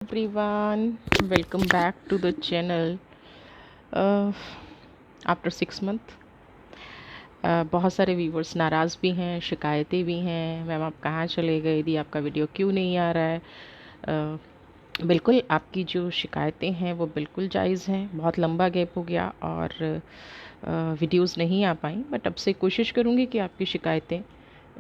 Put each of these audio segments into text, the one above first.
Everyone, welcome back to the channel. uh, After 6 month, बहुत सारे viewers नाराज़ भी हैं, शिकायतें भी हैं, मैम आप कहाँ चले गए, दी आपका वीडियो क्यों नहीं आ रहा है। बिल्कुल आपकी जो शिकायतें हैं वो बिल्कुल जायज़ हैं। बहुत लंबा गैप हो गया और वीडियोस नहीं आ पाई, बट अब से कोशिश करूँगी कि आपकी शिकायतें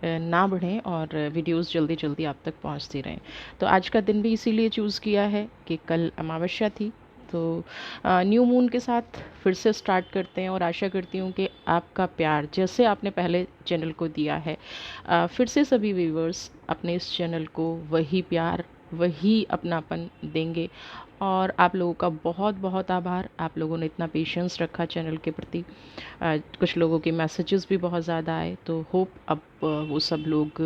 ना बढ़ें और वीडियोस जल्दी जल्दी आप तक पहुंचती रहें। तो आज का दिन भी इसीलिए चूज़ किया है कि कल अमावस्या थी, तो न्यू मून के साथ फिर से स्टार्ट करते हैं और आशा करती हूँ कि आपका प्यार जैसे आपने पहले चैनल को दिया है, फिर से सभी व्यूवर्स अपने इस चैनल को वही प्यार वही अपनापन देंगे। और आप लोगों का बहुत बहुत आभार, आप लोगों ने इतना पेशेंस रखा चैनल के प्रति। कुछ लोगों के मैसेजेस भी बहुत ज़्यादा आए, तो होप अब वो सब लोग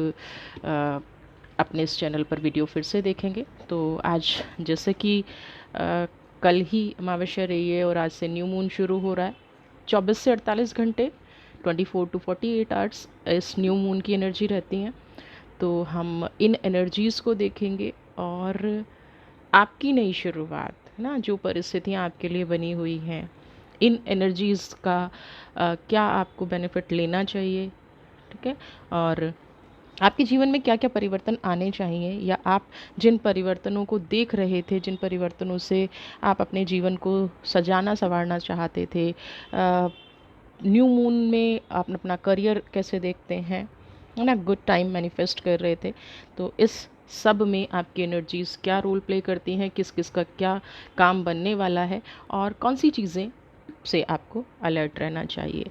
अपने इस चैनल पर वीडियो फिर से देखेंगे। तो आज जैसे कि कल ही अमावस्या रही है और आज से न्यू मून शुरू हो रहा है। 24 से 48 घंटे 24 टू 48 आवर्स इस न्यू मून की एनर्जी रहती हैं। तो हम इन एनर्जीज़ को देखेंगे और आपकी नई शुरुआत है ना, जो परिस्थितियाँ आपके लिए बनी हुई हैं, इन एनर्जीज़ का क्या आपको बेनिफिट लेना चाहिए, ठीक है। और आपके जीवन में क्या क्या परिवर्तन आने चाहिए, या आप जिन परिवर्तनों को देख रहे थे, जिन परिवर्तनों से आप अपने जीवन को सजाना संवारना चाहते थे, न्यू मून में आप अपना करियर कैसे देखते हैं, है ना, गुड टाइम मैनिफेस्ट कर रहे थे। तो इस सब में आपकी एनर्जीज़ क्या रोल प्ले करती हैं, किस किस का क्या काम बनने वाला है, और कौन सी चीज़ें से आपको अलर्ट रहना चाहिए।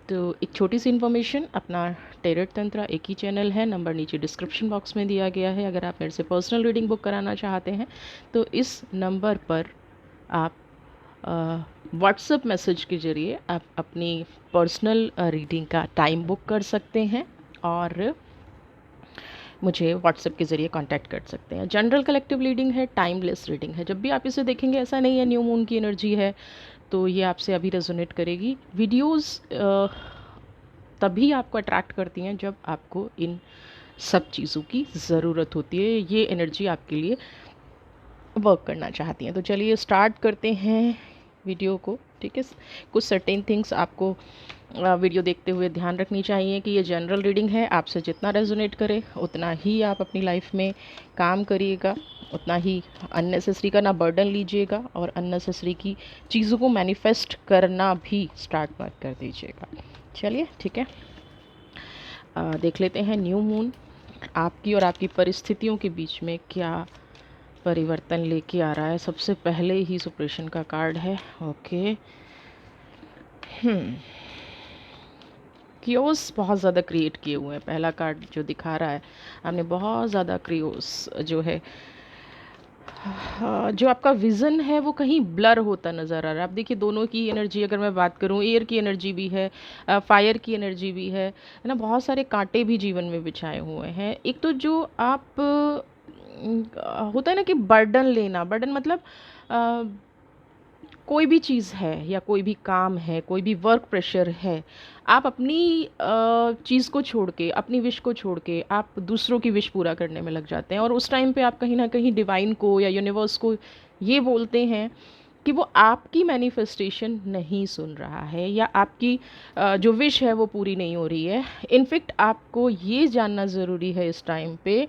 तो एक छोटी सी इन्फॉर्मेशन, अपना टेरट तंत्र एक ही चैनल है, नंबर नीचे डिस्क्रिप्शन बॉक्स में दिया गया है। अगर आप मेरे से पर्सनल रीडिंग बुक कराना चाहते हैं तो इस नंबर पर आप व्हाट्सएप मैसेज के ज़रिए आप अपनी पर्सनल रीडिंग का टाइम बुक कर सकते हैं और मुझे व्हाट्सएप के ज़रिए कांटेक्ट कर सकते हैं। जनरल कलेक्टिव रीडिंग है, टाइमलेस रीडिंग है। जब भी आप इसे देखेंगे, ऐसा नहीं है न्यू मून की एनर्जी है तो ये आपसे अभी रेजोनेट करेगी। वीडियोस तभी आपको अट्रैक्ट करती हैं जब आपको इन सब चीज़ों की ज़रूरत होती है, ये एनर्जी आपके लिए वर्क करना चाहती हैं। तो चलिए स्टार्ट करते हैं वीडियो को, ठीक है। कुछ सर्टेन थिंग्स आपको वीडियो देखते हुए ध्यान रखनी चाहिए कि ये जनरल रीडिंग है, आपसे जितना रेजोनेट करे उतना ही आप अपनी लाइफ में काम करिएगा, उतना ही अननेसेसरी का ना बर्डन लीजिएगा और अननेसेसरी की चीज़ों को मैनिफेस्ट करना भी स्टार्ट मत कर दीजिएगा। चलिए ठीक है, देख लेते हैं न्यू मून आपकी और आपकी परिस्थितियों के बीच में क्या परिवर्तन लेके आ रहा है। सबसे पहले ही सुप्रेशन का कार्ड है, ओके। क्रियोस बहुत ज़्यादा क्रिएट किए हुए हैं। पहला कार्ड जो दिखा रहा है, हमने बहुत ज़्यादा क्रियोस जो है, जो आपका विज़न है वो कहीं ब्लर होता नज़र आ रहा है। आप देखिए दोनों की एनर्जी, अगर मैं बात करूँ, एयर की एनर्जी भी है, फायर की एनर्जी भी है ना। बहुत सारे कांटे भी जीवन में बिछाए हुए हैं। एक तो जो आप होता है ना कि बर्डन लेना, बर्डन मतलब अ, कोई भी चीज़ है या कोई भी काम है, कोई भी वर्क प्रेशर है, आप अपनी चीज़ को छोड़ के, अपनी विश को छोड़ के आप दूसरों की विश पूरा करने में लग जाते हैं। और उस टाइम पे आप कहीं ना कहीं डिवाइन को या यूनिवर्स को ये बोलते हैं कि वो आपकी मैनिफेस्टेशन नहीं सुन रहा है, या आपकी जो विश है वो पूरी नहीं हो रही है। इनफैक्ट आपको ये जानना ज़रूरी है इस टाइम पे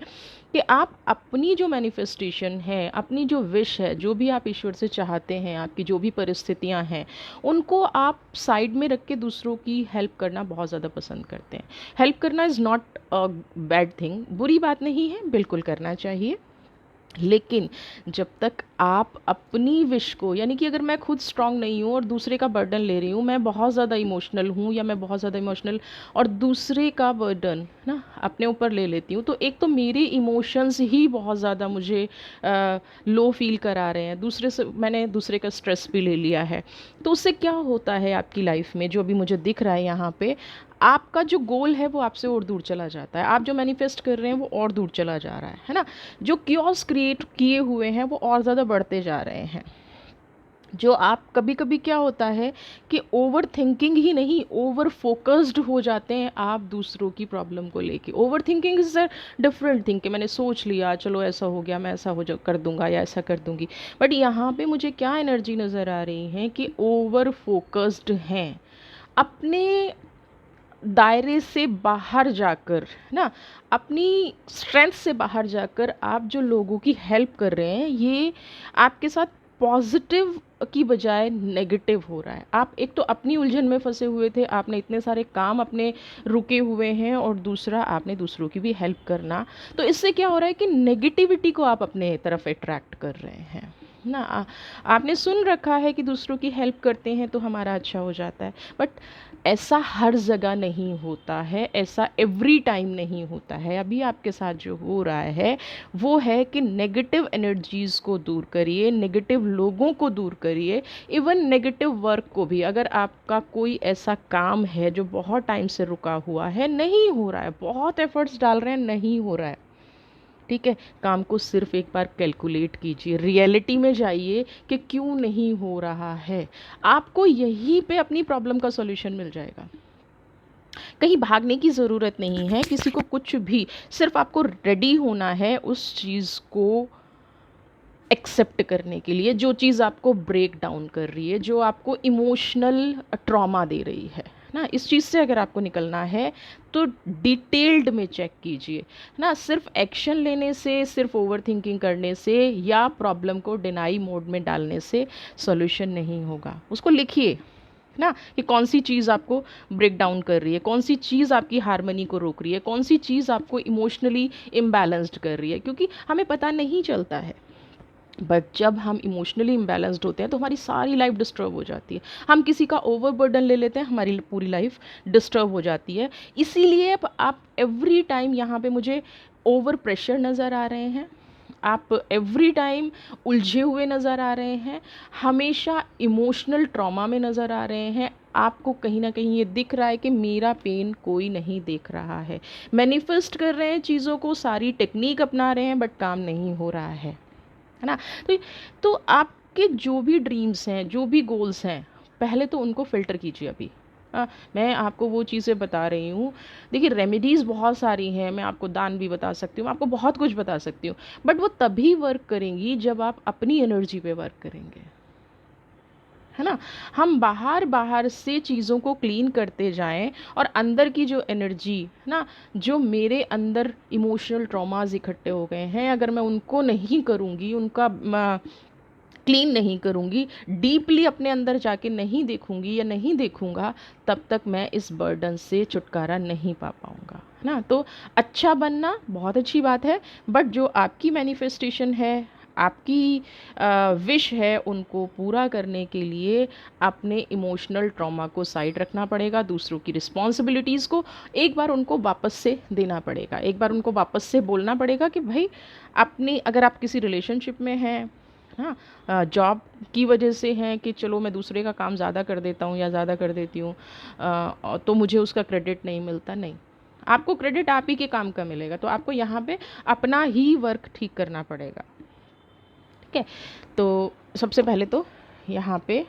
कि आप अपनी जो मैनिफेस्टेशन है, अपनी जो विश है, जो भी आप ईश्वर से चाहते हैं, आपकी जो भी परिस्थितियां हैं, उनको आप साइड में रख के दूसरों की हेल्प करना बहुत ज़्यादा पसंद करते हैं। हेल्प करना is not a bad thing, बुरी बात नहीं है, बिल्कुल करना चाहिए। लेकिन जब तक आप अपनी विश को, यानी कि अगर मैं खुद स्ट्रांग नहीं हूँ और दूसरे का बर्डन ले रही हूँ, मैं बहुत ज़्यादा इमोशनल हूँ या मैं बहुत ज़्यादा इमोशनल और दूसरे का बर्डन ना अपने ऊपर ले लेती हूँ, तो एक तो मेरे इमोशंस ही बहुत ज़्यादा मुझे लो फील करा रहे हैं, दूसरे से मैंने दूसरे का स्ट्रेस भी ले लिया है। तो उससे क्या होता है आपकी लाइफ में, जो अभी मुझे दिख रहा है यहाँ पे, आपका जो गोल है वो आपसे और दूर चला जाता है। आप जो मैनिफेस्ट कर रहे हैं वो और दूर चला जा रहा है ना। जो क्योस क्रिएट किए हुए हैं वो और ज़्यादा बढ़ते जा रहे हैं। जो आप कभी कभी क्या होता है कि ओवर थिंकिंग ही नहीं, ओवर फोकस्ड हो जाते हैं आप दूसरों की प्रॉब्लम को लेके। Over thinking is a different thing कि मैंने सोच लिया, चलो ऐसा हो गया, मैं ऐसा हो जा कर दूंगा या ऐसा कर दूंगी। बट यहाँ पे मुझे क्या एनर्जी नज़र आ रही है कि ओवर फोकस्ड हैं अपने दायरे से बाहर जाकर, ना, अपनी स्ट्रेंथ से बाहर जाकर आप जो लोगों की हेल्प कर रहे हैं, ये आपके साथ पॉजिटिव की बजाय नेगेटिव हो रहा है। आप एक तो अपनी उलझन में फंसे हुए थे, आपने इतने सारे काम अपने रुके हुए हैं, और दूसरा आपने दूसरों की भी हेल्प करना, तो इससे क्या हो रहा है कि नेगेटिविटी को आप अपने तरफ अट्रैक्ट कर रहे हैं ना। आपने सुन रखा है कि दूसरों की हेल्प करते हैं तो हमारा अच्छा हो जाता है, बट ऐसा हर जगह नहीं होता है, ऐसा एवरी टाइम नहीं होता है। अभी आपके साथ जो हो रहा है वो है कि नेगेटिव एनर्जीज़ को दूर करिए, नेगेटिव लोगों को दूर करिए, इवन नेगेटिव वर्क को भी। अगर आपका कोई ऐसा काम है जो बहुत टाइम से रुका हुआ है, नहीं हो रहा है, बहुत एफर्ट्स डाल रहे हैं, नहीं हो रहा है, ठीक है, काम को सिर्फ एक बार कैलकुलेट कीजिए, रियलिटी में जाइए कि क्यों नहीं हो रहा है। आपको यहीं पे अपनी प्रॉब्लम का सॉल्यूशन मिल जाएगा। कहीं भागने की ज़रूरत नहीं है किसी को कुछ भी, सिर्फ आपको रेडी होना है उस चीज़ को एक्सेप्ट करने के लिए, जो चीज़ आपको ब्रेक डाउन कर रही है, जो आपको इमोशनल ट्रॉमा दे रही है ना। इस चीज़ से अगर आपको निकलना है तो डिटेल्ड में चेक कीजिए ना। सिर्फ एक्शन लेने से, सिर्फ ओवर थिंकिंग करने से या प्रॉब्लम को डिनाई मोड में डालने से सॉल्यूशन नहीं होगा। उसको लिखिए ना कि कौन सी चीज़ आपको ब्रेक डाउन कर रही है, कौन सी चीज़ आपकी हारमनी को रोक रही है, कौन सी चीज़ आपको इमोशनली इम्बैलेंस्ड कर रही है, क्योंकि हमें पता नहीं चलता है। बट जब हम इमोशनली इम्बैलेंस्ड होते हैं तो हमारी सारी लाइफ डिस्टर्ब हो जाती है। हम किसी का ओवर बर्डन ले लेते हैं, हमारी पूरी लाइफ डिस्टर्ब हो जाती है। इसीलिए अब आप एवरी टाइम यहाँ पे मुझे ओवर प्रेशर नज़र आ रहे हैं, आप एवरी टाइम उलझे हुए नज़र आ रहे हैं, हमेशा इमोशनल ट्रॉमा में नज़र आ रहे हैं। आपको कहीं ना कहीं ये दिख रहा है कि मेरा पेन कोई नहीं देख रहा है। मैनिफेस्ट कर रहे हैं चीज़ों को, सारी टेक्निक अपना रहे हैं, बट काम नहीं हो रहा है ना। तो आपके जो भी ड्रीम्स हैं, जो भी गोल्स हैं, पहले तो उनको फ़िल्टर कीजिए अभी। मैं आपको वो चीज़ें बता रही हूँ। देखिए, रेमेडीज़ बहुत सारी हैं, मैं आपको दान भी बता सकती हूँ, मैं आपको बहुत कुछ बता सकती हूँ, बट वो तभी वर्क करेंगी जब आप अपनी एनर्जी पे वर्क करेंगे, है ना। हम बाहर बाहर से चीज़ों को क्लीन करते जाएं, और अंदर की जो एनर्जी ना, जो मेरे अंदर इमोशनल ट्रॉमास इकट्ठे हो गए हैं, अगर मैं उनको नहीं करूँगी, उनका क्लीन नहीं करूँगी, डीपली अपने अंदर जाके नहीं देखूँगी या नहीं देखूँगा, तब तक मैं इस बर्डन से छुटकारा नहीं पा पाऊँगा, है ना। तो अच्छा बनना बहुत अच्छी बात है, बट जो आपकी मैनिफेस्टेशन है, आपकी विश है, उनको पूरा करने के लिए अपने इमोशनल ट्रॉमा को साइड रखना पड़ेगा, दूसरों की रिस्पॉन्सिबिलिटीज़ को एक बार उनको वापस से देना पड़ेगा, एक बार उनको वापस से बोलना पड़ेगा कि भाई, अपनी, अगर आप किसी रिलेशनशिप में हैं, हाँ, जॉब की वजह से हैं कि चलो मैं दूसरे का काम ज़्यादा कर देता हूँ या ज़्यादा कर देती हूँ, तो मुझे उसका क्रेडिट नहीं मिलता, नहीं, आपको क्रेडिट आप ही के काम का मिलेगा। तो आपको यहाँ पे अपना ही वर्क ठीक करना पड़ेगा, ठीक है। तो सबसे पहले तो यहाँ पे,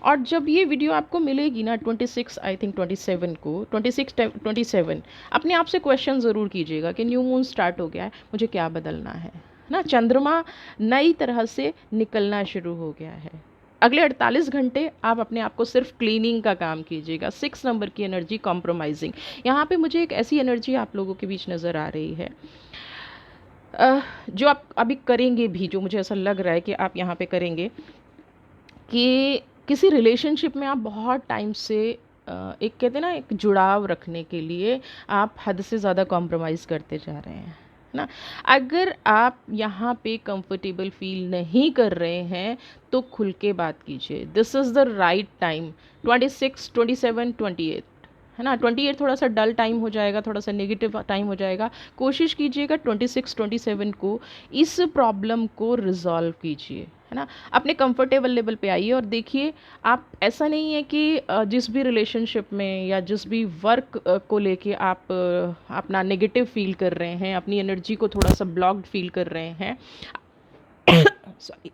और जब ये वीडियो आपको मिलेगी ना 26, आई थिंक 27 को, 26 27 अपने आप से क्वेश्चन ज़रूर कीजिएगा कि न्यू मून स्टार्ट हो गया है, मुझे क्या बदलना है ना। चंद्रमा नई तरह से निकलना शुरू हो गया है। अगले 48 घंटे आप अपने आप को सिर्फ क्लीनिंग का काम कीजिएगा। 6 नंबर की एनर्जी, कॉम्प्रोमाइजिंग। यहाँ पे मुझे एक ऐसी एनर्जी आप लोगों के बीच नज़र आ रही है, जो आप अभी करेंगे भी, जो मुझे ऐसा लग रहा है कि आप यहाँ पे करेंगे, कि किसी रिलेशनशिप में आप बहुत टाइम से एक, कहते हैं ना, एक जुड़ाव रखने के लिए आप हद से ज़्यादा कॉम्प्रोमाइज़ करते जा रहे हैं ना। अगर आप यहाँ पे कंफर्टेबल फील नहीं कर रहे हैं तो खुल के बात कीजिए। This is the right time. 26 27 28, है ना। 28 थोड़ा सा डल टाइम हो जाएगा, थोड़ा सा नेगेटिव टाइम हो जाएगा। कोशिश कीजिएगा 26 27 को इस प्रॉब्लम को रिजॉल्व कीजिए, है ना। अपने कंफर्टेबल लेवल पे आइए और देखिए, आप, ऐसा नहीं है कि जिस भी रिलेशनशिप में या जिस भी वर्क को लेके आप अपना नेगेटिव फील कर रहे हैं, अपनी एनर्जी को थोड़ा सा ब्लॉक्ड फील कर रहे हैं, सॉरी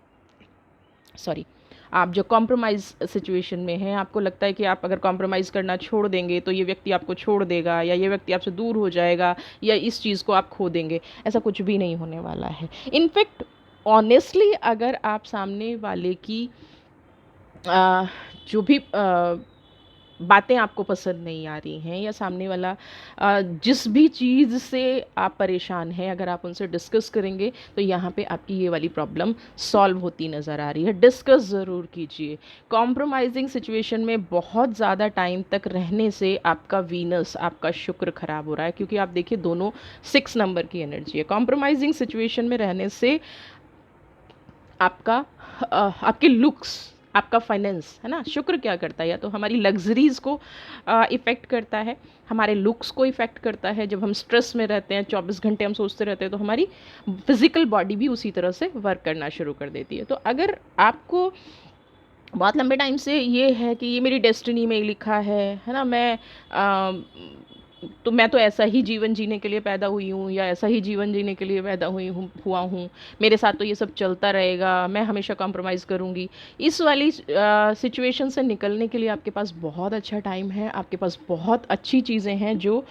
सॉरी, आप जो कॉम्प्रोमाइज़ सिचुएशन में हैं, आपको लगता है कि आप अगर कॉम्प्रोमाइज़ करना छोड़ देंगे तो ये व्यक्ति आपको छोड़ देगा या ये व्यक्ति आपसे दूर हो जाएगा या इस चीज़ को आप खो देंगे, ऐसा कुछ भी नहीं होने वाला है। इनफैक्ट ऑनेस्टली अगर आप सामने वाले की जो भी बातें आपको पसंद नहीं आ रही हैं या सामने वाला जिस भी चीज़ से आप परेशान हैं, अगर आप उनसे डिस्कस करेंगे तो यहाँ पे आपकी ये वाली प्रॉब्लम सॉल्व होती नज़र आ रही है। डिस्कस ज़रूर कीजिए। कॉम्प्रोमाइजिंग सिचुएशन में बहुत ज़्यादा टाइम तक रहने से आपका वीनस, आपका शुक्र ख़राब हो रहा है, क्योंकि आप देखिए दोनों 6 नंबर की एनर्जी है। कॉम्प्रोमाइजिंग सिचुएशन में रहने से आपका आपके लुक्स, आपका फाइनेंस, है ना, शुक्र क्या करता है, या तो हमारी लग्जरीज़ को इफ़ेक्ट करता है, हमारे लुक्स को इफ़ेक्ट करता है। जब हम स्ट्रेस में रहते हैं, 24 घंटे हम सोचते रहते हैं, तो हमारी फिज़िकल बॉडी भी उसी तरह से वर्क करना शुरू कर देती है। तो अगर आपको बहुत लंबे टाइम से ये है कि ये मेरी डेस्टिनी में ही लिखा है ना, मैं तो ऐसा ही जीवन जीने के लिए पैदा हुई हूँ या ऐसा ही जीवन जीने के लिए पैदा हुआ हूँ, मेरे साथ तो ये सब चलता रहेगा, मैं हमेशा कॉम्प्रोमाइज़ करूँगी, इस वाली सिचुएशन से निकलने के लिए आपके पास बहुत अच्छा टाइम है। आपके पास बहुत अच्छी चीज़ें हैं जो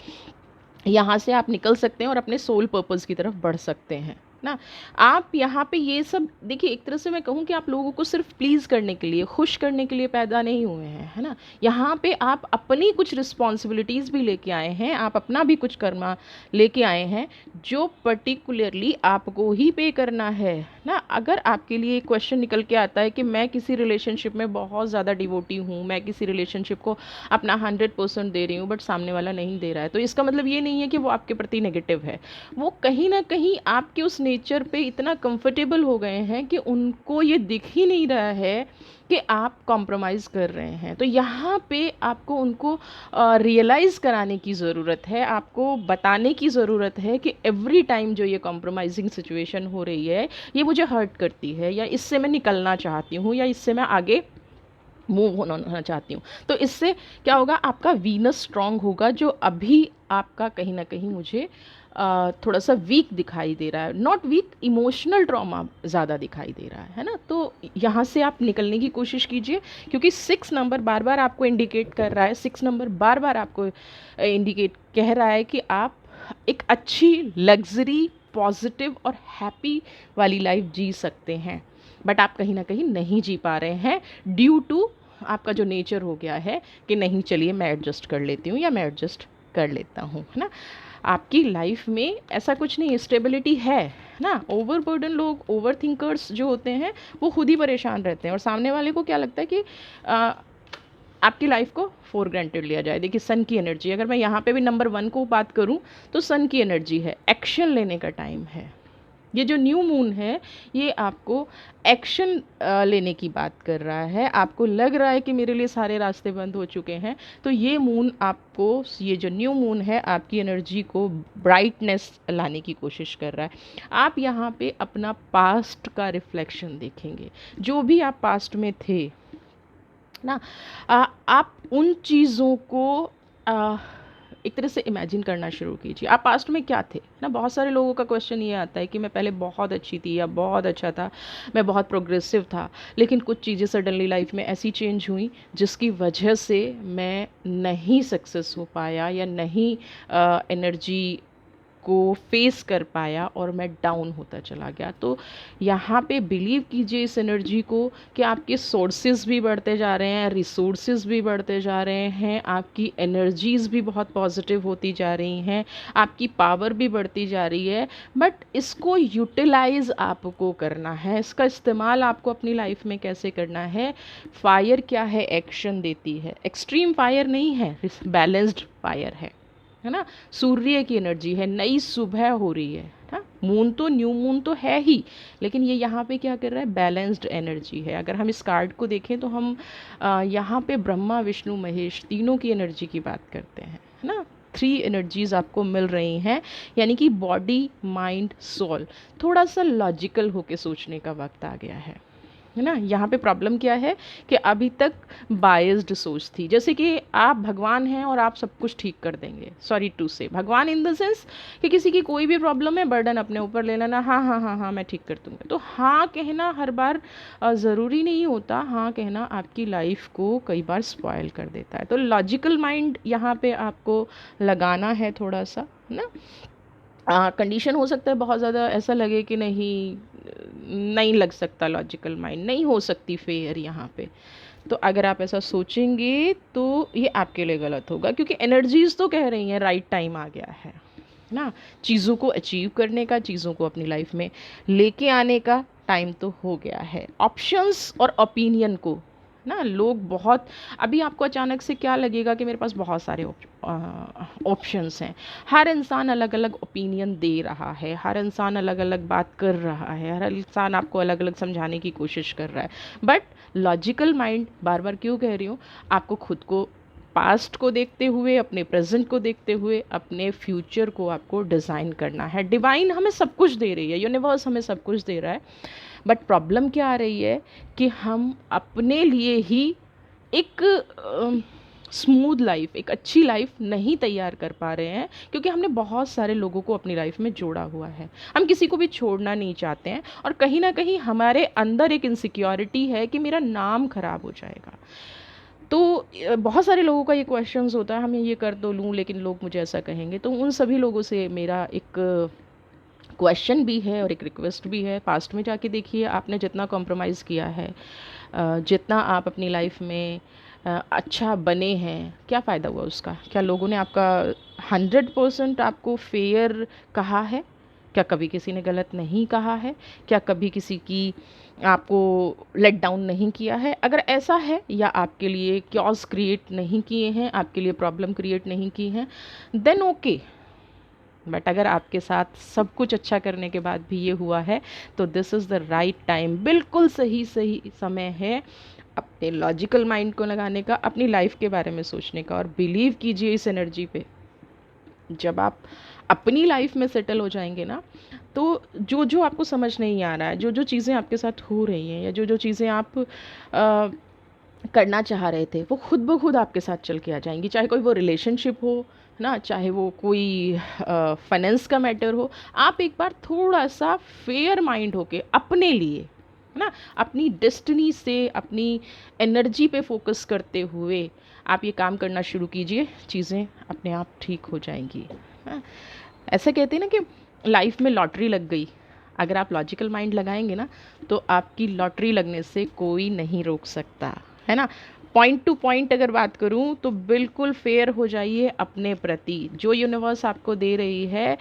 यहाँ से आप निकल सकते हैं और अपने सोल पर्पस की तरफ बढ़ सकते हैं ना। आप यहाँ पे ये सब देखिए, एक तरह से मैं कहूँ कि आप लोगों को सिर्फ प्लीज़ करने के लिए, खुश करने के लिए पैदा नहीं हुए हैं, है ना। यहाँ पे आप अपनी कुछ रिस्पॉन्सिबिलिटीज़ भी लेके आए हैं, आप अपना भी कुछ कर्मा लेके आए हैं जो पर्टिकुलरली आपको ही पे करना है ना। अगर आपके लिए एक क्वेश्चन निकल के आता है कि मैं किसी रिलेशनशिप में बहुत ज़्यादा डिवोटी हूँ, मैं किसी रिलेशनशिप को अपना 100% दे रही हूँ बट सामने वाला नहीं दे रहा है, तो इसका मतलब ये नहीं है कि वो आपके प्रति नेगेटिव है। वो कहीं ना कहीं आपके उस नेचर पे इतना कंफर्टेबल हो गए हैं कि उनको ये दिख ही नहीं रहा है कि आप कॉम्प्रोमाइज़ कर रहे हैं। तो यहाँ पे आपको उनको रियलाइज़ कराने की ज़रूरत है, आपको बताने की ज़रूरत है कि एवरी टाइम जो ये कॉम्प्रोमाइजिंग सिचुएशन हो रही है ये मुझे हर्ट करती है, या इससे मैं निकलना चाहती हूँ, या इससे मैं आगे मूव होना चाहती हूँ। तो इससे क्या होगा, आपका वीनस स्ट्रांग होगा, जो अभी आपका कहीं ना कहीं मुझे थोड़ा सा वीक दिखाई दे रहा है। नॉट वीक, इमोशनल ट्रॉमा ज़्यादा दिखाई दे रहा है ना। तो यहाँ से आप निकलने की कोशिश कीजिए, क्योंकि 6 नंबर बार बार आपको इंडिकेट कर रहा है, 6 नंबर बार बार आपको इंडिकेट कह रहा है कि आप एक अच्छी लग्जरी, पॉजिटिव और हैप्पी वाली लाइफ जी सकते हैं, बट आप कहीं ना कहीं नहीं जी पा रहे हैं ड्यू टू आपका जो नेचर हो गया है कि नहीं, चलिए मैं एडजस्ट कर लेती हूँ या मैं एडजस्ट कर लेता हूँ, है ना। आपकी लाइफ में ऐसा कुछ नहीं, स्टेबिलिटी है ना। ओवरबर्डन लोग, ओवर थिंकर्स जो होते हैं, वो खुद ही परेशान रहते हैं और सामने वाले को क्या लगता है कि आपकी लाइफ को फॉर ग्रांटेड लिया जाए। देखिए सन की एनर्जी, अगर मैं यहाँ पे भी नंबर 1 को बात करूँ तो सन की एनर्जी है, एक्शन लेने का टाइम है। ये जो न्यू मून है ये आपको एक्शन लेने की बात कर रहा है। आपको लग रहा है कि मेरे लिए सारे रास्ते बंद हो चुके हैं, तो ये मून आपको, ये जो न्यू मून है आपकी एनर्जी को ब्राइटनेस लाने की कोशिश कर रहा है। आप यहाँ पे अपना पास्ट का रिफ्लेक्शन देखेंगे, जो भी आप पास्ट में थे ना, आप उन चीज़ों को एक तरह से इमेजिन करना शुरू कीजिए। आप पास्ट में क्या थे ना। बहुत सारे लोगों का क्वेश्चन ये आता है कि मैं पहले बहुत अच्छी थी या बहुत अच्छा था, मैं बहुत प्रोग्रेसिव था, लेकिन कुछ चीज़ें सडनली लाइफ में ऐसी चेंज हुई जिसकी वजह से मैं नहीं सक्सेस हो पाया या नहीं एनर्जी को फेस कर पाया और मैं डाउन होता चला गया। तो यहाँ पे बिलीव कीजिए इस एनर्जी को कि आपके सोर्सेज भी बढ़ते जा रहे हैं, रिसोर्सेज भी बढ़ते जा रहे हैं, आपकी एनर्जीज़ भी बहुत पॉजिटिव होती जा रही हैं, आपकी पावर भी बढ़ती जा रही है। बट इसको यूटिलाइज़ आपको करना है, इसका इस्तेमाल आपको अपनी लाइफ में कैसे करना है। फायर क्या है, एक्शन देती है। एक्सट्रीम फायर नहीं है, बैलेंस्ड फायर है ना। सूर्य की एनर्जी है, नई सुबह हो रही है ना। मून तो, न्यू मून तो है ही, लेकिन ये यहाँ पे क्या कर रहा है, बैलेंस्ड एनर्जी है। अगर हम इस कार्ड को देखें तो हम यहाँ पे ब्रह्मा विष्णु महेश तीनों की एनर्जी की बात करते हैं, है ना। 3 एनर्जीज आपको मिल रही हैं, यानी कि बॉडी, माइंड, सोल। थोड़ा सा लॉजिकल होके सोचने का वक्त आ गया है। है ना। यहाँ पे प्रॉब्लम क्या है कि अभी तक बायस्ड सोच थी, जैसे कि आप भगवान हैं और आप सब कुछ ठीक कर देंगे। सॉरी टू से भगवान इन द सेंस कि किसी की कोई भी प्रॉब्लम है बर्डन अपने ऊपर ले लेना, हाँ हाँ हाँ हाँ मैं ठीक कर दूंगा। तो हाँ कहना हर बार ज़रूरी नहीं होता, हाँ कहना आपकी लाइफ को कई बार स्पॉयल कर देता है। तो लॉजिकल माइंड यहाँ पे आपको लगाना है थोड़ा सा, है ना। कंडीशन हो सकता है बहुत ज़्यादा ऐसा लगे कि नहीं, नहीं लग सकता लॉजिकल माइंड, नहीं हो सकती फेयर यहाँ पे। तो अगर आप ऐसा सोचेंगे तो ये आपके लिए गलत होगा, क्योंकि एनर्जीज तो कह रही हैं राइट टाइम आ गया है ना, चीज़ों को अचीव करने का, चीज़ों को अपनी लाइफ में लेके आने का टाइम तो हो गया है। ऑप्शंस और ओपिनियन को ना लोग बहुत, अभी आपको अचानक से क्या लगेगा कि मेरे पास बहुत सारे ऑप्शंस हैं। हर इंसान अलग अलग ओपिनियन दे रहा है, हर इंसान अलग अलग बात कर रहा है, हर इंसान आपको अलग अलग समझाने की कोशिश कर रहा है। बट लॉजिकल माइंड, बार बार क्यों कह रही हूँ, आपको खुद को पास्ट को देखते हुए, अपने प्रेजेंट को देखते हुए, अपने फ्यूचर को आपको डिज़ाइन करना है। डिवाइन हमें सब कुछ दे रही है, यूनिवर्स हमें सब कुछ दे रहा है, बट प्रॉब्लम क्या आ रही है कि हम अपने लिए ही एक स्मूथ लाइफ, एक अच्छी लाइफ नहीं तैयार कर पा रहे हैं, क्योंकि हमने बहुत सारे लोगों को अपनी लाइफ में जोड़ा हुआ है। हम किसी को भी छोड़ना नहीं चाहते हैं, और कहीं ना कहीं हमारे अंदर एक इनसिक्योरिटी है कि मेरा नाम खराब हो जाएगा। तो बहुत सारे लोगों का ये क्वेश्चंस होता है, मैं ये कर तो लूँ लेकिन लोग मुझे ऐसा कहेंगे। तो उन सभी लोगों से मेरा एक क्वेश्चन भी है और एक रिक्वेस्ट भी है, पास्ट में जाके देखिए आपने जितना कॉम्प्रोमाइज़ किया है, जितना आप अपनी लाइफ में अच्छा बने हैं, क्या फ़ायदा हुआ उसका? क्या लोगों ने आपका 100% आपको फेयर कहा है? क्या कभी किसी ने गलत नहीं कहा है? क्या कभी किसी की आपको लेट डाउन नहीं किया है? अगर ऐसा है, या आपके लिए क्योस क्रिएट नहीं किए हैं, आपके लिए प्रॉब्लम क्रिएट नहीं की हैं, देन ओके। बट अगर आपके साथ सब कुछ अच्छा करने के बाद भी ये हुआ है, तो this is the right time, बिल्कुल सही सही समय है अपने लॉजिकल माइंड को लगाने का, अपनी लाइफ के बारे में सोचने का। और बिलीव कीजिए इस एनर्जी पे, जब आप अपनी लाइफ में सेटल हो जाएंगे ना, तो जो जो आपको समझ नहीं आ रहा है, जो जो चीज़ें आपके साथ हो रही हैं, या जो जो चीज़ें आप करना चाह रहे थे, वो खुद ब खुद आपके साथ चल के आ जाएंगी। चाहे कोई वो रिलेशनशिप हो ना, चाहे वो कोई फाइनेंस का मैटर हो, आप एक बार थोड़ा सा फेयर माइंड होके अपने लिए, है ना, अपनी डेस्टिनी से, अपनी एनर्जी पे फोकस करते हुए आप ये काम करना शुरू कीजिए, चीज़ें अपने आप ठीक हो जाएंगी। हाँ, ऐसा कहते हैं ना कि लाइफ में लॉटरी लग गई, अगर आप लॉजिकल माइंड लगाएंगे ना, तो आपकी लॉटरी लगने से कोई नहीं रोक सकता, है ना। पॉइंट टू पॉइंट अगर बात करूं तो बिल्कुल फेयर हो जाइए अपने प्रति, जो यूनिवर्स आपको दे रही है,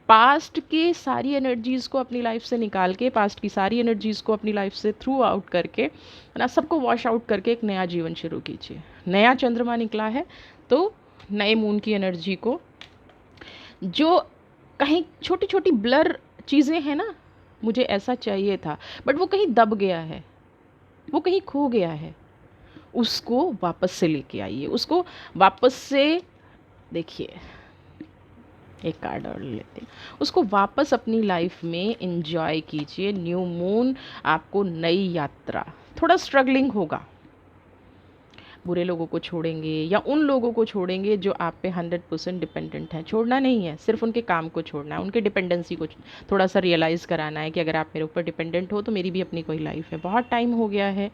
पास्ट के सारी एनर्जीज़ को अपनी लाइफ से निकाल के, पास्ट की सारी एनर्जीज़ को अपनी लाइफ से थ्रू आउट करके, है ना, सबको वॉश आउट करके एक नया जीवन शुरू कीजिए। नया चंद्रमा निकला है, तो नए मून की एनर्जी को, जो कहीं छोटी छोटी ब्लर चीज़ें हैं ना, मुझे ऐसा चाहिए था बट वो कहीं दब गया है, वो कहीं खो गया है, उसको वापस से लेके आइए, उसको वापस से देखिए, एक कार्ड और लेते हैं, उसको वापस अपनी लाइफ में एंजॉय कीजिए। न्यू मून आपको नई यात्रा, थोड़ा स्ट्रगलिंग होगा, बुरे लोगों को छोड़ेंगे या उन लोगों को छोड़ेंगे जो आप पे 100% डिपेंडेंट हैं। छोड़ना नहीं है, सिर्फ उनके काम को छोड़ना है, उनके डिपेंडेंसी को थोड़ा सा रियलाइज़ कराना है कि अगर आप मेरे ऊपर डिपेंडेंट हो तो मेरी भी अपनी कोई लाइफ है। बहुत टाइम हो गया है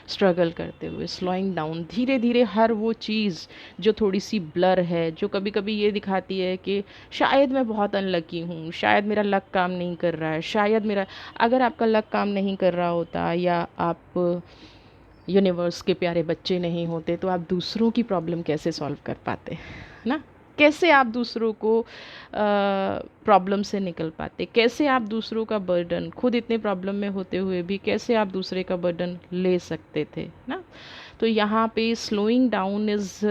स्ट्रगल करते हुए, स्लोइंग डाउन, धीरे धीरे हर वो चीज़ जो थोड़ी सी ब्लर है, जो कभी कभी ये दिखाती है कि शायद मैं बहुत अनलकी हूँ, शायद मेरा लक काम नहीं कर रहा है, शायद मेरा, अगर आपका लक काम नहीं कर रहा होता, या आप यूनिवर्स के प्यारे बच्चे नहीं होते, तो आप दूसरों की प्रॉब्लम कैसे सॉल्व कर पाते, ना। कैसे आप दूसरों को प्रॉब्लम से निकल पाते, कैसे आप दूसरों का बर्डन, खुद इतने प्रॉब्लम में होते हुए भी कैसे आप दूसरे का बर्डन ले सकते थे ना। तो यहाँ पे स्लोइंग डाउन इज़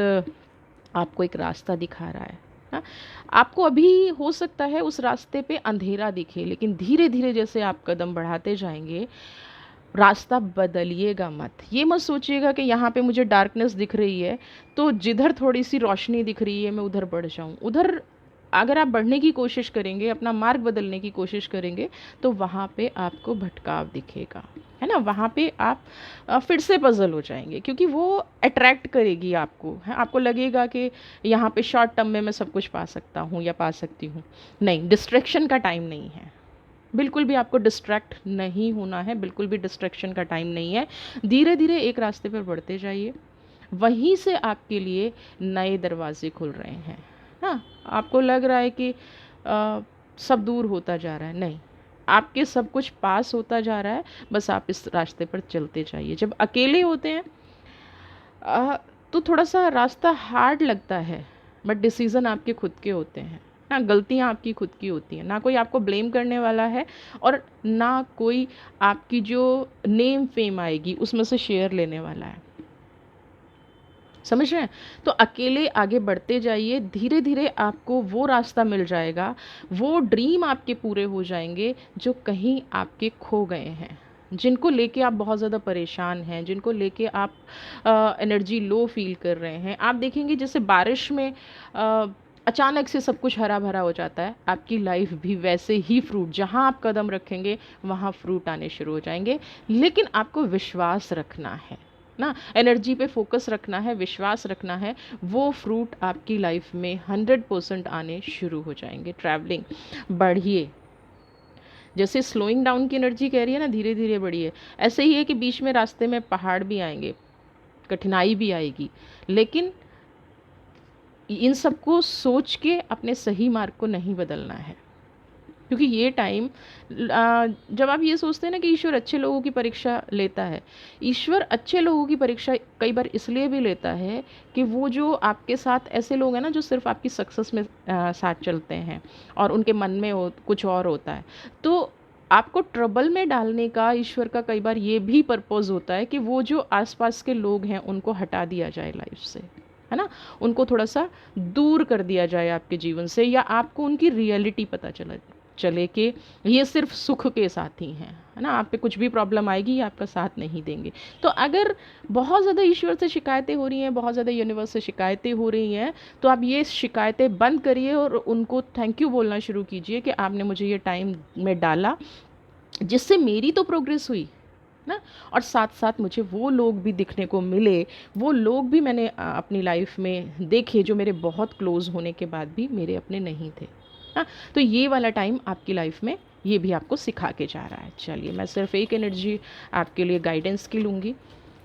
आपको एक रास्ता दिखा रहा है ना। आपको अभी हो सकता है उस रास्ते पे अंधेरा दिखे, लेकिन धीरे धीरे जैसे आप कदम बढ़ाते जाएंगे, रास्ता बदलिएगा मत। ये मत सोचिएगा कि यहाँ पे मुझे डार्कनेस दिख रही है तो जिधर थोड़ी सी रोशनी दिख रही है मैं उधर बढ़ जाऊँ, उधर अगर आप बढ़ने की कोशिश करेंगे, अपना मार्ग बदलने की कोशिश करेंगे, तो वहाँ पे आपको भटकाव दिखेगा, है ना। वहाँ पे आप फिर से पज़ल हो जाएंगे, क्योंकि वो अट्रैक्ट करेगी आपको, है। आपको लगेगा कि यहाँ पे शॉर्ट टर्म में मैं सब कुछ पा सकता हूँ या पा सकती हूँ। नहीं, डिस्ट्रैक्शन का टाइम नहीं है, बिल्कुल भी आपको डिस्ट्रैक्ट नहीं होना है, बिल्कुल भी डिस्ट्रैक्शन का टाइम नहीं है। धीरे धीरे एक रास्ते पर बढ़ते जाइए, वहीं से आपके लिए नए दरवाजे खुल रहे हैं। हाँ, आपको लग रहा है कि सब दूर होता जा रहा है, नहीं, आपके सब कुछ पास होता जा रहा है, बस आप इस रास्ते पर चलते जाइए। जब अकेले होते हैं तो थोड़ा सा रास्ता हार्ड लगता है, बट डिसीज़न आपके खुद के होते हैं ना, गलतियाँ आपकी खुद की होती हैं, ना कोई आपको ब्लेम करने वाला है और ना कोई आपकी जो नेम फेम आएगी उसमें से शेयर लेने वाला है, समझ रहे हैं। तो अकेले आगे बढ़ते जाइए, धीरे धीरे आपको वो रास्ता मिल जाएगा, वो ड्रीम आपके पूरे हो जाएंगे जो कहीं आपके खो गए हैं, जिनको लेके आप बहुत ज़्यादा परेशान हैं, जिनको लेके आप एनर्जी लो फील कर रहे हैं। आप देखेंगे जैसे बारिश में अचानक से सब कुछ हरा भरा हो जाता है, आपकी लाइफ भी वैसे ही फ्रूट, जहाँ आप कदम रखेंगे वहाँ फ्रूट आने शुरू हो जाएंगे। लेकिन आपको विश्वास रखना है ना, एनर्जी पे फोकस रखना है, विश्वास रखना है, वो फ्रूट आपकी लाइफ में 100% आने शुरू हो जाएंगे। ट्रैवलिंग बढ़िए, जैसे स्लोइंग डाउन की एनर्जी कह रही है ना, धीरे धीरे बढ़िए, ऐसे ही है कि बीच में रास्ते में पहाड़ भी आएंगे, कठिनाई भी आएगी, लेकिन इन सबको सोच के अपने सही मार्ग को नहीं बदलना है। क्योंकि ये टाइम, जब आप ये सोचते हैं ना कि ईश्वर अच्छे लोगों की परीक्षा लेता है, ईश्वर अच्छे लोगों की परीक्षा कई बार इसलिए भी लेता है कि वो जो आपके साथ ऐसे लोग हैं ना जो सिर्फ आपकी सक्सेस में साथ चलते हैं और उनके मन में कुछ और होता है, तो आपको ट्रबल में डालने का ईश्वर का कई बार ये भी पर्पस होता है कि वो जो आसपास के लोग हैं उनको हटा दिया जाए लाइफ से, है ना, उनको थोड़ा सा दूर कर दिया जाए आपके जीवन से, या आपको उनकी रियलिटी पता चले कि ये सिर्फ सुख के साथ ही हैं, है ना, आप पे कुछ भी प्रॉब्लम आएगी ये आपका साथ नहीं देंगे। तो अगर बहुत ज़्यादा ईश्वर से शिकायतें हो रही हैं, बहुत ज़्यादा यूनिवर्स से शिकायतें हो रही हैं, तो आप ये शिकायतें बंद करिए और उनको थैंक यू बोलना शुरू कीजिए कि आपने मुझे ये टाइम में डाला जिससे मेरी तो प्रोग्रेस हुई ना, और साथ साथ मुझे वो लोग भी दिखने को मिले, वो लोग भी मैंने अपनी लाइफ में देखे जो मेरे बहुत क्लोज होने के बाद भी मेरे अपने नहीं थे ना। तो ये वाला टाइम आपकी लाइफ में ये भी आपको सिखा के जा रहा है। चलिए, मैं सिर्फ एक एनर्जी आपके लिए गाइडेंस की लूँगी,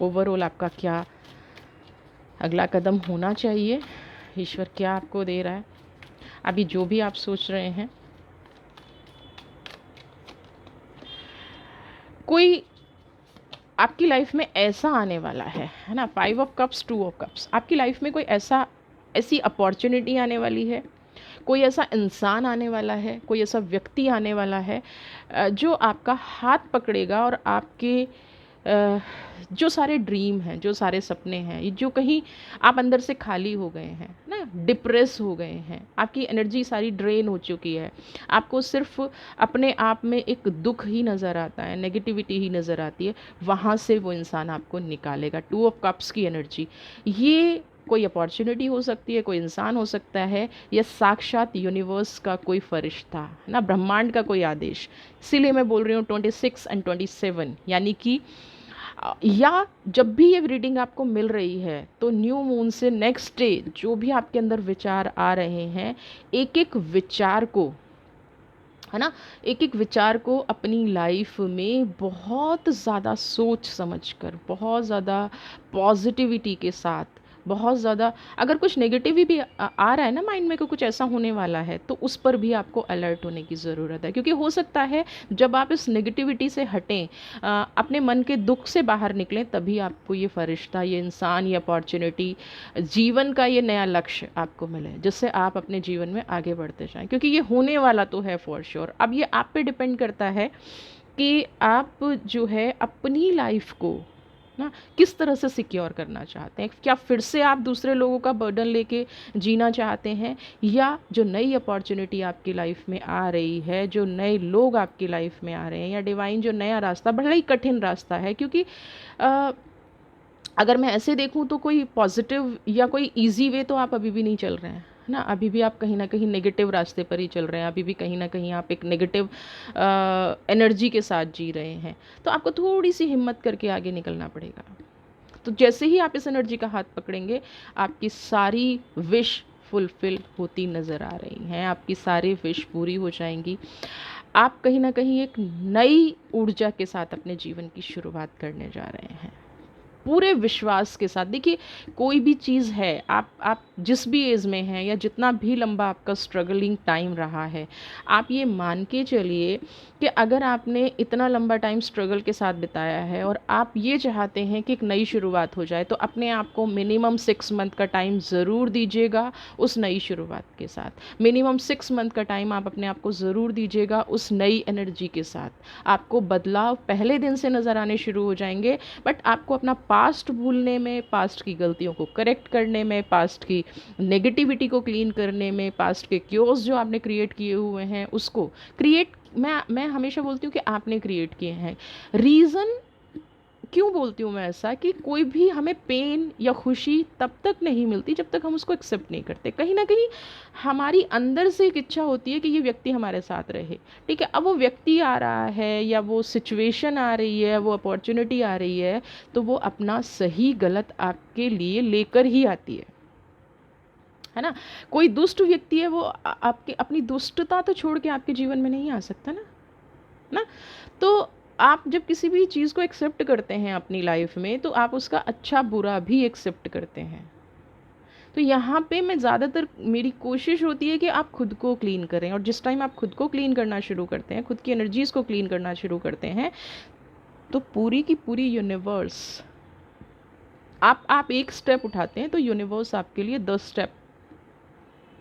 ओवरऑल आपका क्या अगला कदम होना चाहिए, ईश्वर क्या आपको दे रहा है, अभी जो भी आप सोच रहे हैं। कोई आपकी लाइफ में ऐसा आने वाला है ना, 5 ऑफ कप्स 2 ऑफ कप्स, आपकी लाइफ में कोई ऐसी अपॉर्चुनिटी आने वाली है, कोई ऐसा इंसान आने वाला है, कोई ऐसा व्यक्ति आने वाला है जो आपका हाथ पकड़ेगा और आपके जो सारे ड्रीम हैं, जो सारे सपने हैं, जो कहीं आप अंदर से खाली हो गए हैं ना, डिप्रेस हो गए हैं, आपकी एनर्जी सारी ड्रेन हो चुकी है, आपको सिर्फ अपने आप में एक दुख ही नज़र आता है, नेगेटिविटी ही नज़र आती है, वहाँ से वो इंसान आपको निकालेगा। 2 ऑफ कप्स की एनर्जी, ये कोई अपॉर्चुनिटी हो सकती है, कोई इंसान हो सकता है, या साक्षात यूनिवर्स का कोई फरिश्ता ना, ब्रह्मांड का कोई आदेश। इसीलिए मैं बोल रही हूँ 26 एंड 27, यानी कि या जब भी ये रीडिंग आपको मिल रही है तो न्यू मून से नेक्स्ट डे जो भी आपके अंदर विचार आ रहे हैं, एक एक विचार को, है ना, एक एक विचार को अपनी लाइफ में बहुत ज़्यादा सोच समझकर, बहुत ज़्यादा पॉजिटिविटी के साथ, बहुत ज़्यादा, अगर कुछ नेगेटिव भी आ रहा है ना माइंड में कि कुछ ऐसा होने वाला है, तो उस पर भी आपको अलर्ट होने की ज़रूरत है। क्योंकि हो सकता है जब आप इस नेगेटिविटी से हटें, अपने मन के दुख से बाहर निकलें, तभी आपको ये फरिश्ता, ये इंसान, ये अपॉर्चुनिटी, जीवन का ये नया लक्ष्य आपको मिले, जिससे आप अपने जीवन में आगे बढ़ते जाएं। क्योंकि ये होने वाला तो है फॉर श्योर। अब ये आप पे डिपेंड करता है कि आप जो है अपनी लाइफ को ना किस तरह से सिक्योर करना चाहते हैं। क्या फिर से आप दूसरे लोगों का बर्डन लेके जीना चाहते हैं, या जो नई अपॉर्चुनिटी आपकी लाइफ में आ रही है, जो नए लोग आपकी लाइफ में आ रहे हैं, या डिवाइन जो नया रास्ता, बड़ा ही कठिन रास्ता है। क्योंकि अगर मैं ऐसे देखूं तो कोई पॉजिटिव या कोई इजी वे तो आप अभी भी नहीं चल रहे हैं, है ना। अभी भी आप कहीं ना कहीं नेगेटिव रास्ते पर ही चल रहे हैं, अभी भी कहीं ना कहीं आप एक नेगेटिव एनर्जी के साथ जी रहे हैं। तो आपको थोड़ी सी हिम्मत करके आगे निकलना पड़ेगा। तो जैसे ही आप इस एनर्जी का हाथ पकड़ेंगे, आपकी सारी विश फुलफिल होती नज़र आ रही हैं, आपकी सारी विश पूरी हो जाएंगी। आप कहीं ना कहीं एक नई ऊर्जा के साथ अपने जीवन की शुरुआत करने जा रहे हैं, पूरे विश्वास के साथ। देखिए, कोई भी चीज़ है, आप जिस भी एज में हैं या जितना भी लंबा आपका स्ट्रगलिंग टाइम रहा है, आप ये मान के चलिए कि अगर आपने इतना लंबा टाइम स्ट्रगल के साथ बिताया है और आप ये चाहते हैं कि एक नई शुरुआत हो जाए, तो अपने आप को मिनिमम 6 मंथ का टाइम ज़रूर दीजिएगा उस नई शुरुआत के साथ। मिनिमम 6 मंथ का टाइम आप अपने आप को ज़रूर दीजिएगा उस नई एनर्जी के साथ। आपको बदलाव पहले दिन से नज़र आने शुरू हो जाएंगे, बट आपको अपना पास्ट भूलने में, पास्ट की गलतियों को करेक्ट करने में, पास्ट की नेगेटिविटी को क्लीन करने में, पास्ट के क्योर्स जो आपने क्रिएट किए हुए हैं उसको क्रिएट, मैं हमेशा बोलती हूँ कि आपने क्रिएट किए हैं। रीज़न क्यों बोलती हूँ मैं ऐसा, कि कोई भी हमें पेन या खुशी तब तक नहीं मिलती जब तक हम उसको एक्सेप्ट नहीं करते। कहीं ना कहीं हमारी अंदर से एक इच्छा होती है कि ये व्यक्ति हमारे साथ रहे, ठीक है। अब वो व्यक्ति आ रहा है या वो सिचुएशन आ रही है, वो अपॉर्चुनिटी आ रही है, तो वो अपना सही गलत आपके लिए लेकर ही आती है ना। कोई दुष्ट व्यक्ति है, वो आपके अपनी दुष्टता तो छोड़ के आपके जीवन में नहीं आ सकता ना। तो आप जब किसी भी चीज़ को एक्सेप्ट करते हैं अपनी लाइफ में, तो आप उसका अच्छा बुरा भी एक्सेप्ट करते हैं। तो यहाँ पे मैं ज़्यादातर, मेरी कोशिश होती है कि आप खुद को क्लीन करें, और जिस टाइम आप खुद को क्लीन करना शुरू करते हैं, खुद की एनर्जीज़ को क्लीन करना शुरू करते हैं, तो पूरी की पूरी यूनिवर्स, आप एक स्टेप उठाते हैं तो यूनिवर्स आपके लिए 10 स्टेप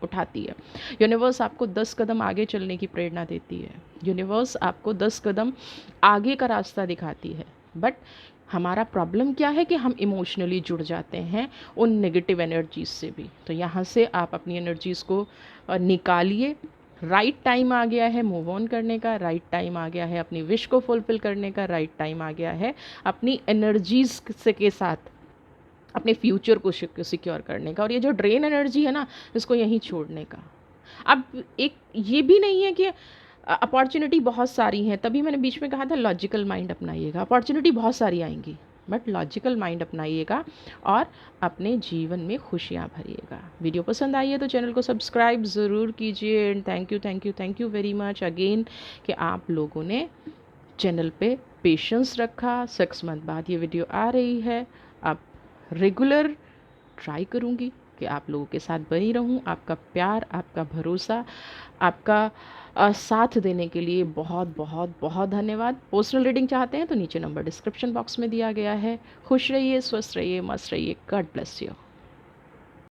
उठाती है। यूनिवर्स आपको 10 कदम आगे चलने की प्रेरणा देती है। यूनिवर्स आपको 10 कदम आगे का रास्ता दिखाती है। बट हमारा प्रॉब्लम क्या है कि हम इमोशनली जुड़ जाते हैं उन नेगेटिव एनर्जीज से भी। तो यहाँ से आप अपनी एनर्जीज़ को निकालिए। राइट टाइम आ गया है मूव ऑन करने का, राइट टाइम आ गया है अपनी विश को फुलफिल करने का, राइट टाइम आ गया है अपनी एनर्जीज से के साथ अपने फ्यूचर को सिक्योर करने का, और ये जो ड्रेन एनर्जी है ना, इसको यहीं छोड़ने का। अब एक ये भी नहीं है कि अपॉर्चुनिटी बहुत सारी हैं, तभी मैंने बीच में कहा था लॉजिकल माइंड अपनाइएगा। अपॉर्चुनिटी बहुत सारी आएंगी, बट लॉजिकल माइंड अपनाइएगा और अपने जीवन में खुशियाँ भरिएगा। वीडियो पसंद आई है तो चैनल को सब्सक्राइब ज़रूर कीजिए। And thank you very much again कि आप लोगों ने चैनल पे पेशेंस रखा। 6 मंथ बाद ये वीडियो आ रही है। अब रेगुलर ट्राई करूँगी कि आप लोगों के साथ बनी रहूँ। आपका प्यार, आपका भरोसा, आपका साथ देने के लिए बहुत बहुत बहुत धन्यवाद। पर्सनल रीडिंग चाहते हैं तो नीचे नंबर डिस्क्रिप्शन बॉक्स में दिया गया है। खुश रहिए, स्वस्थ रहिए, मस्त रहिए। God bless you.